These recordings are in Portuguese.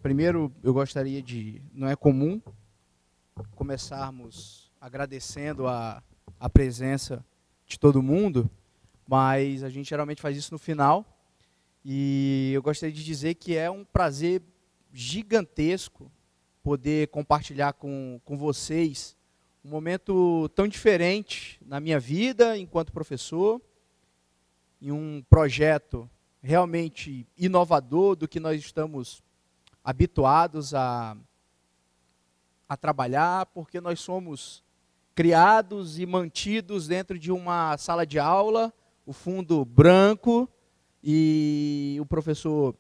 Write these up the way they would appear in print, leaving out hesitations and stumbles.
Primeiro, eu gostaria de... Não é comum começarmos agradecendo a presença de todo mundo, mas a gente geralmente faz isso no final. E eu gostaria de dizer que é um prazer gigantesco poder compartilhar com vocês um momento tão diferente na minha vida enquanto professor, em um projeto realmente inovador do que nós estamos habituados a trabalhar, porque nós somos criados e mantidos dentro de uma sala de aula, o fundo branco, e o professor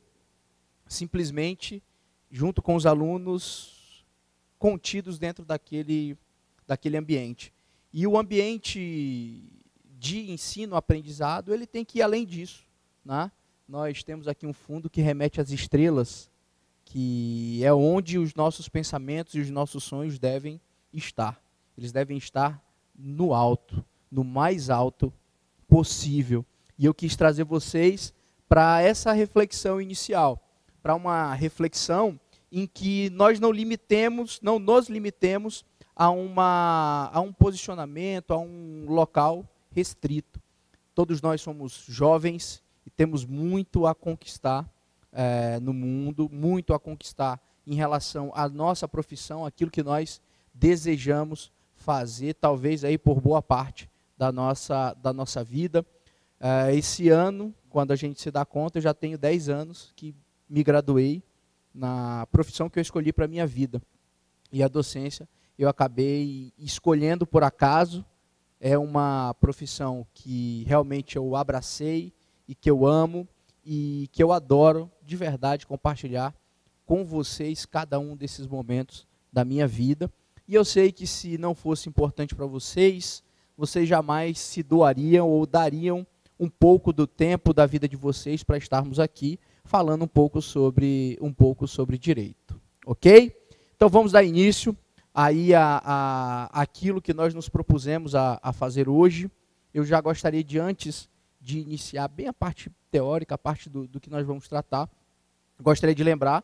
simplesmente, junto com os alunos, contidos dentro daquele ambiente. E o ambiente de ensino-aprendizado, ele tem que ir além disso, né? Nós temos aqui um fundo que remete às estrelas, que é onde os nossos pensamentos e os nossos sonhos devem estar. Eles devem estar no alto, no mais alto possível. E eu quis trazer vocês para essa reflexão inicial, para uma reflexão em que nós não nos limitemos a um posicionamento, a um local restrito. Todos nós somos jovens e temos muito a conquistar no mundo, muito a conquistar em relação à nossa profissão, aquilo que nós desejamos fazer, talvez aí por boa parte da nossa vida. Esse ano, quando a gente se dá conta, eu já tenho 10 anos que me graduei na profissão que eu escolhi para a minha vida. E a docência eu acabei escolhendo por acaso. É uma profissão que realmente eu abracei e que eu amo e que eu adoro de verdade compartilhar com vocês cada um desses momentos da minha vida. E eu sei que se não fosse importante para vocês, vocês jamais se doariam ou dariam um pouco do tempo da vida de vocês para estarmos aqui falando um pouco sobre direito, ok? Então vamos dar início aí aquilo que nós nos propusemos a fazer hoje. Eu já gostaria de, antes de iniciar bem a parte teórica, a parte do que nós vamos tratar, gostaria de lembrar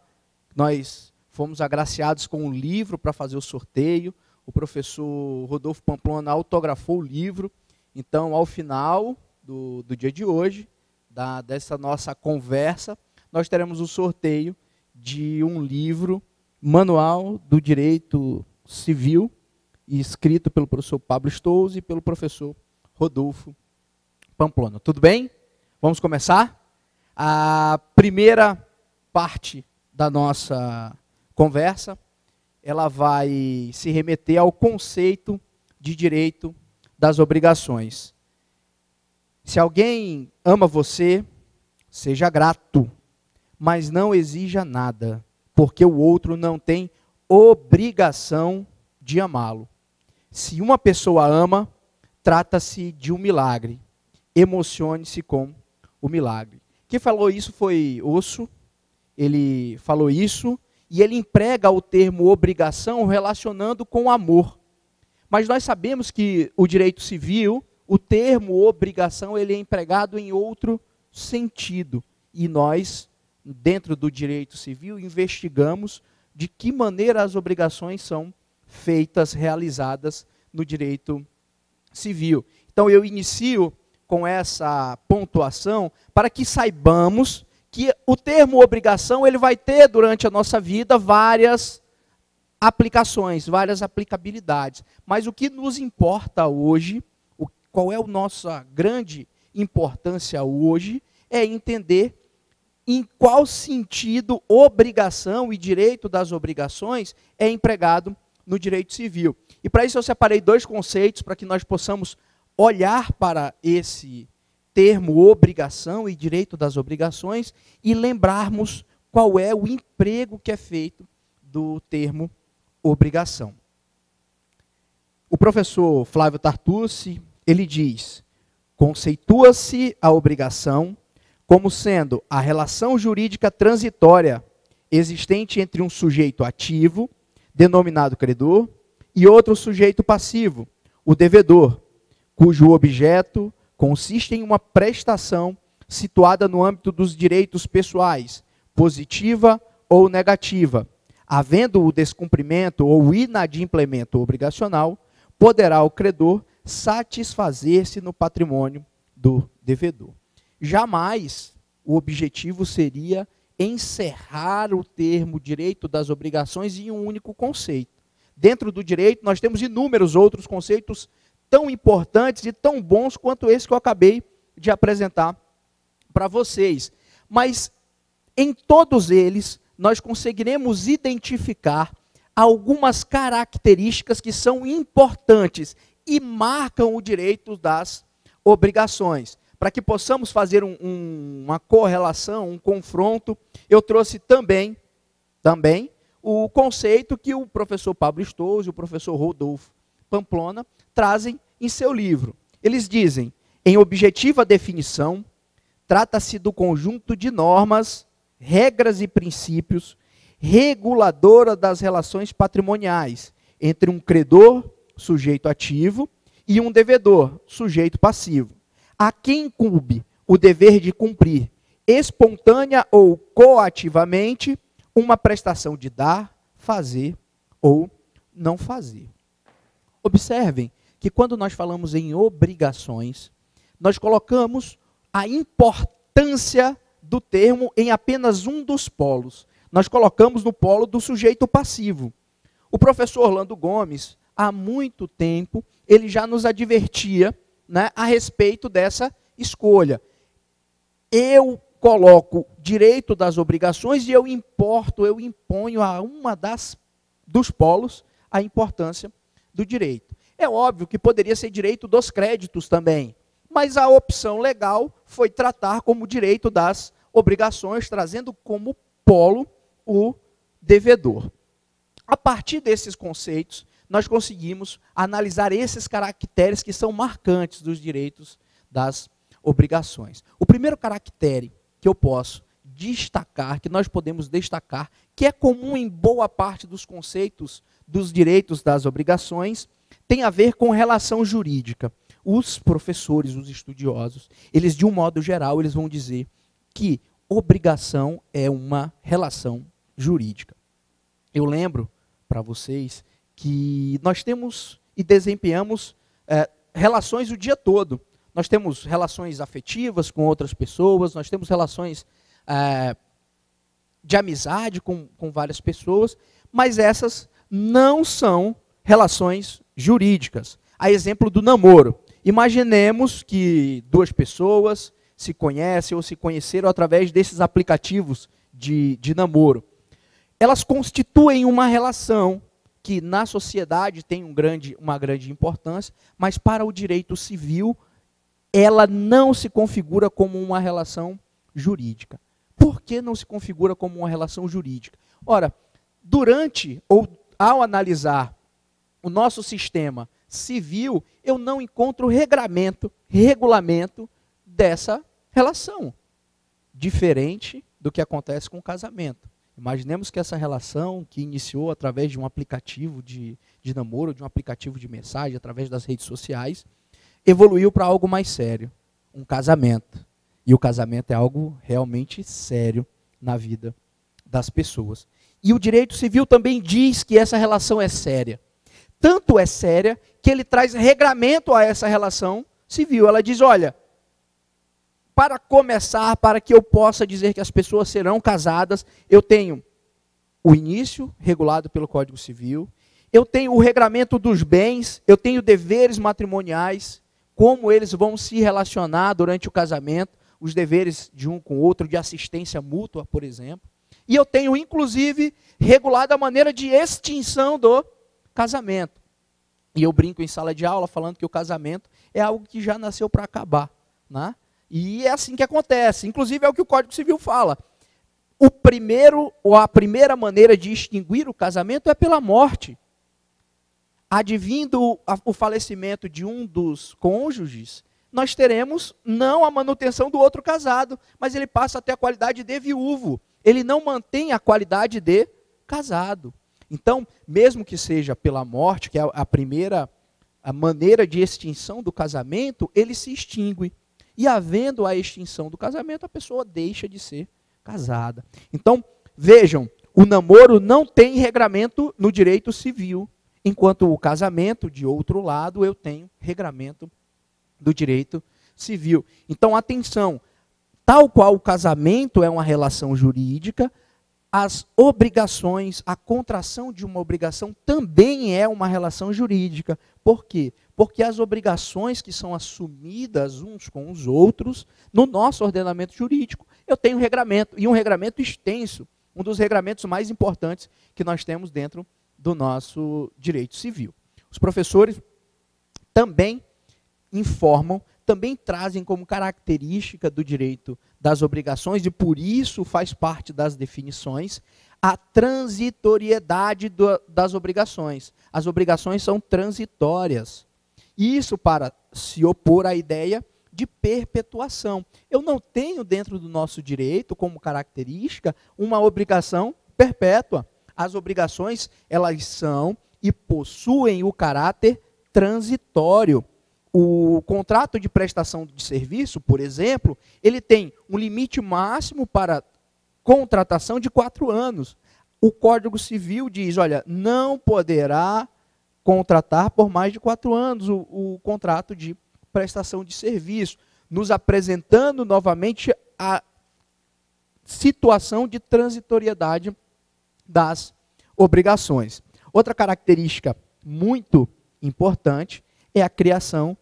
que nós fomos agraciados com um livro para fazer o sorteio. O professor Rodolfo Pamplona autografou o livro. Então, ao final do dia de hoje, dessa nossa conversa, nós teremos o sorteio de um livro, Manual do Direito Civil, escrito pelo professor Pablo Stolz e pelo professor Rodolfo Pamplona. Tudo bem? Vamos começar? A primeira parte da nossa conversa, ela vai se remeter ao conceito de direito das obrigações. Se alguém ama você, seja grato, mas não exija nada, porque o outro não tem obrigação de amá-lo. Se uma pessoa ama, trata-se de um milagre. Emocione-se com o milagre. Quem falou isso foi Osso. Ele falou isso e ele emprega o termo obrigação relacionando com amor. Mas nós sabemos que o direito civil, o termo obrigação, ele é empregado em outro sentido. E nós, dentro do direito civil, investigamos de que maneira as obrigações são feitas, realizadas no direito civil. Então eu inicio com essa pontuação para que saibamos que o termo obrigação ele vai ter durante a nossa vida várias aplicações, várias aplicabilidades. Mas o que nos importa hoje, qual é a nossa grande importância hoje, é entender em qual sentido obrigação e direito das obrigações é empregado no direito civil. E para isso eu separei dois conceitos para que nós possamos olhar para esse termo obrigação e direito das obrigações e lembrarmos qual é o emprego que é feito do termo obrigação. O professor Flávio Tartucci, ele diz: conceitua-se a obrigação como sendo a relação jurídica transitória existente entre um sujeito ativo, denominado credor, e outro sujeito passivo, o devedor, cujo objeto consiste em uma prestação situada no âmbito dos direitos pessoais, positiva ou negativa. Havendo o descumprimento ou o inadimplemento obrigacional, poderá o credor satisfazer-se no patrimônio do devedor. Jamais o objetivo seria encerrar o termo direito das obrigações em um único conceito. Dentro do direito, nós temos inúmeros outros conceitos tão importantes e tão bons quanto esse que eu acabei de apresentar para vocês. Mas em todos eles, nós conseguiremos identificar algumas características que são importantes e marcam o direito das obrigações. Para que possamos fazer uma correlação, um confronto, eu trouxe também o conceito que o professor Pablo Stolz e o professor Rodolfo Pamplona trazem em seu livro. Eles dizem, em objetiva definição, trata-se do conjunto de normas, regras e princípios reguladora das relações patrimoniais entre um credor, sujeito ativo, e um devedor, sujeito passivo, a quem incumbe o dever de cumprir, espontânea ou coativamente, uma prestação de dar, fazer ou não fazer. Observem que quando nós falamos em obrigações, nós colocamos a importância do termo em apenas um dos polos. Nós colocamos no polo do sujeito passivo. O professor Orlando Gomes, há muito tempo, ele já nos advertia, né, a respeito dessa escolha. Eu coloco direito das obrigações e eu imponho a uma dos polos a importância do direito. É óbvio que poderia ser direito dos créditos também, mas a opção legal foi tratar como direito das obrigações, trazendo como polo o devedor. A partir desses conceitos, nós conseguimos analisar esses caracteres que são marcantes dos direitos das obrigações. O primeiro caractere que eu posso destacar, que nós podemos destacar, que é comum em boa parte dos conceitos dos direitos das obrigações, tem a ver com relação jurídica. Os professores, os estudiosos, eles de um modo geral, eles vão dizer que obrigação é uma relação jurídica. Eu lembro para vocês que nós temos e desempenhamos relações o dia todo. Nós temos relações afetivas com outras pessoas, nós temos relações de amizade com várias pessoas, mas essas não são relações jurídicas. A exemplo do namoro. Imaginemos que duas pessoas se conhecem ou se conheceram através desses aplicativos de namoro. Elas constituem uma relação que na sociedade tem uma grande importância, mas para o direito civil ela não se configura como uma relação jurídica. Por que não se configura como uma relação jurídica? Ora, durante ou ao analisar o nosso sistema civil, eu não encontro regulamento dessa relação, diferente do que acontece com o casamento. Imaginemos que essa relação que iniciou através de um aplicativo de namoro, de um aplicativo de mensagem, através das redes sociais, evoluiu para algo mais sério, um casamento. E o casamento é algo realmente sério na vida das pessoas. E o direito civil também diz que essa relação é séria. Tanto é séria que ele traz regramento a essa relação civil. Ela diz, olha, para começar, para que eu possa dizer que as pessoas serão casadas, eu tenho o início regulado pelo Código Civil, eu tenho o regramento dos bens, eu tenho deveres matrimoniais, como eles vão se relacionar durante o casamento, os deveres de um com o outro, de assistência mútua, por exemplo. E eu tenho, inclusive, regulado a maneira de extinção do casamento. E eu brinco em sala de aula falando que o casamento é algo que já nasceu para acabar, né? E é assim que acontece. Inclusive é o que o Código Civil fala. A primeira maneira de extinguir o casamento é pela morte. Advindo o falecimento de um dos cônjuges, nós teremos não a manutenção do outro casado, mas ele passa a ter a qualidade de viúvo. Ele não mantém a qualidade de casado. Então, mesmo que seja pela morte, que é a maneira de extinção do casamento, ele se extingue. E havendo a extinção do casamento, a pessoa deixa de ser casada. Então, vejam, o namoro não tem regramento no direito civil, enquanto o casamento, de outro lado, eu tenho regramento do direito civil. Então, atenção, tal qual o casamento é uma relação jurídica, as obrigações, a contração de uma obrigação também é uma relação jurídica. Por quê? Porque as obrigações que são assumidas uns com os outros, no nosso ordenamento jurídico, eu tenho um regramento, e um regramento extenso, um dos regramentos mais importantes que nós temos dentro do nosso direito civil. Os professores também informam, também trazem como característica do direito das obrigações, e por isso faz parte das definições, a transitoriedade das obrigações. As obrigações são transitórias. Isso para se opor à ideia de perpetuação. Eu não tenho dentro do nosso direito, como característica, uma obrigação perpétua. As obrigações, elas são e possuem o caráter transitório. O contrato de prestação de serviço, por exemplo, ele tem um limite máximo para contratação de 4 anos. O Código Civil diz, olha, não poderá contratar por mais de 4 anos o contrato de prestação de serviço, nos apresentando novamente a situação de transitoriedade das obrigações. Outra característica muito importante é a criação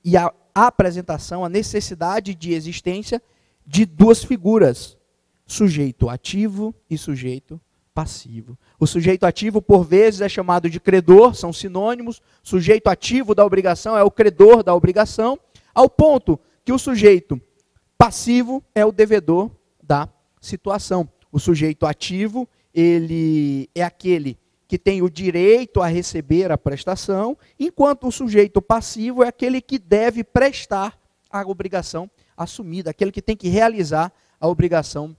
e a apresentação, a necessidade de existência de 2 figuras, sujeito ativo e sujeito passivo. O sujeito ativo, por vezes, é chamado de credor, são sinônimos. Sujeito ativo da obrigação é o credor da obrigação, ao ponto que o sujeito passivo é o devedor da situação. O sujeito ativo, ele é aquele que tem o direito a receber a prestação, enquanto o sujeito passivo é aquele que deve prestar a obrigação assumida, aquele que tem que realizar a obrigação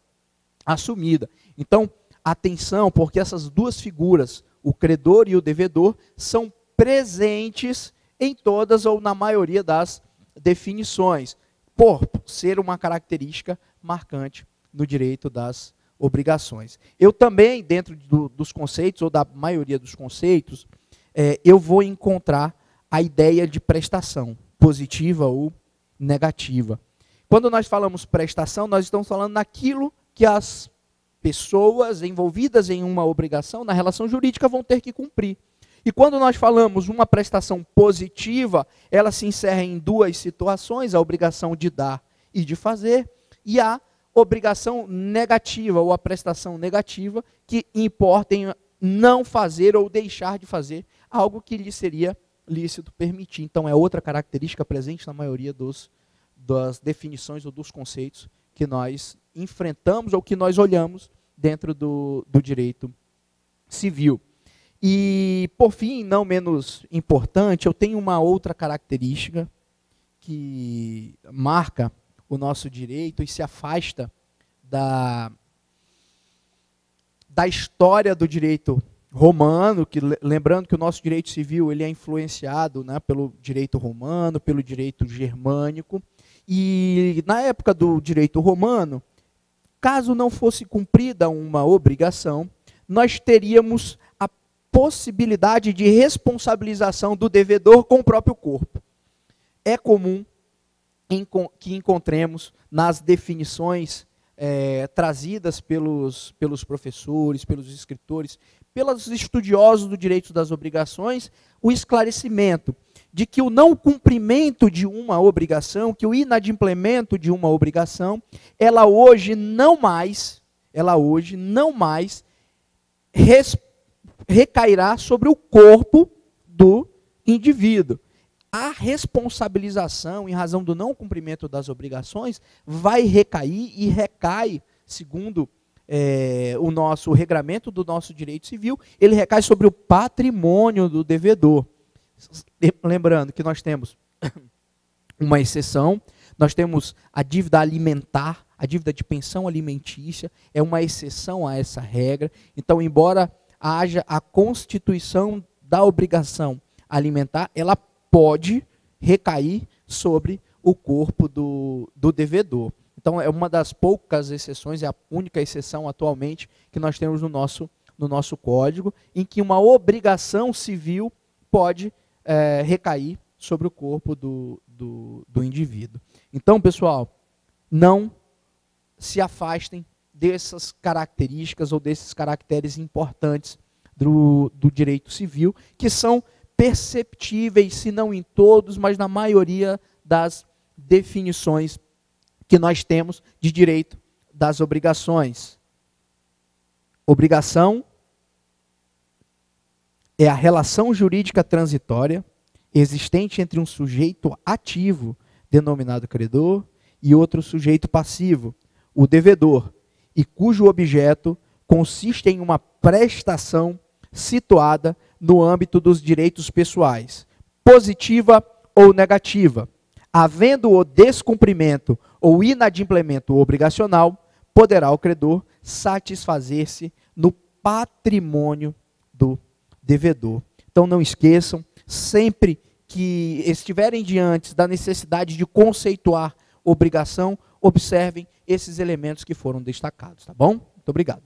assumida. Então, atenção, porque essas 2 figuras, o credor e o devedor, são presentes em todas ou na maioria das definições, por ser uma característica marcante no direito das obrigações. Eu também, dentro dos conceitos, ou da maioria dos conceitos, eu vou encontrar a ideia de prestação, positiva ou negativa. Quando nós falamos prestação, nós estamos falando naquilo que as pessoas envolvidas em uma obrigação, na relação jurídica, vão ter que cumprir. E quando nós falamos uma prestação positiva, ela se encerra em 2 situações, a obrigação de dar e de fazer, e a obrigação negativa, ou a prestação negativa, que importa em não fazer ou deixar de fazer algo que lhe seria lícito permitir. Então, é outra característica presente na maioria das definições ou dos conceitos que nós enfrentamos ou que nós olhamos dentro do direito civil. E, por fim, não menos importante, eu tenho uma outra característica que marca o nosso direito e se afasta da história do direito romano, que, lembrando que o nosso direito civil ele é influenciado, né, pelo direito romano, pelo direito germânico, e na época do direito romano, caso não fosse cumprida uma obrigação, nós teríamos a possibilidade de responsabilização do devedor com o próprio corpo. É comum que encontremos nas definições trazidas pelos professores, pelos escritores, pelos estudiosos do direito das obrigações, o esclarecimento de que o não cumprimento de uma obrigação, que o inadimplemento de uma obrigação, ela hoje não mais recairá sobre o corpo do indivíduo. A responsabilização, em razão do não cumprimento das obrigações, vai recair e recai, segundo o regramento do nosso direito civil, ele recai sobre o patrimônio do devedor. Lembrando que nós temos uma exceção, nós temos a dívida alimentar, a dívida de pensão alimentícia, é uma exceção a essa regra. Então, embora haja a constituição da obrigação alimentar, ela pode recair sobre o corpo do devedor. Então, é uma das poucas exceções, é a única exceção atualmente que nós temos no nosso código, em que uma obrigação civil pode recair sobre o corpo do indivíduo. Então, pessoal, não se afastem dessas características ou desses caracteres importantes do direito civil, que são perceptíveis, se não em todos, mas na maioria das definições que nós temos de direito das obrigações. Obrigação é a relação jurídica transitória existente entre um sujeito ativo, denominado credor, e outro sujeito passivo, o devedor, e cujo objeto consiste em uma prestação situada no âmbito dos direitos pessoais, positiva ou negativa. Havendo o descumprimento ou inadimplemento obrigacional, poderá o credor satisfazer-se no patrimônio do devedor. Então não esqueçam, sempre que estiverem diante da necessidade de conceituar obrigação, observem esses elementos que foram destacados, tá bom? Muito obrigado.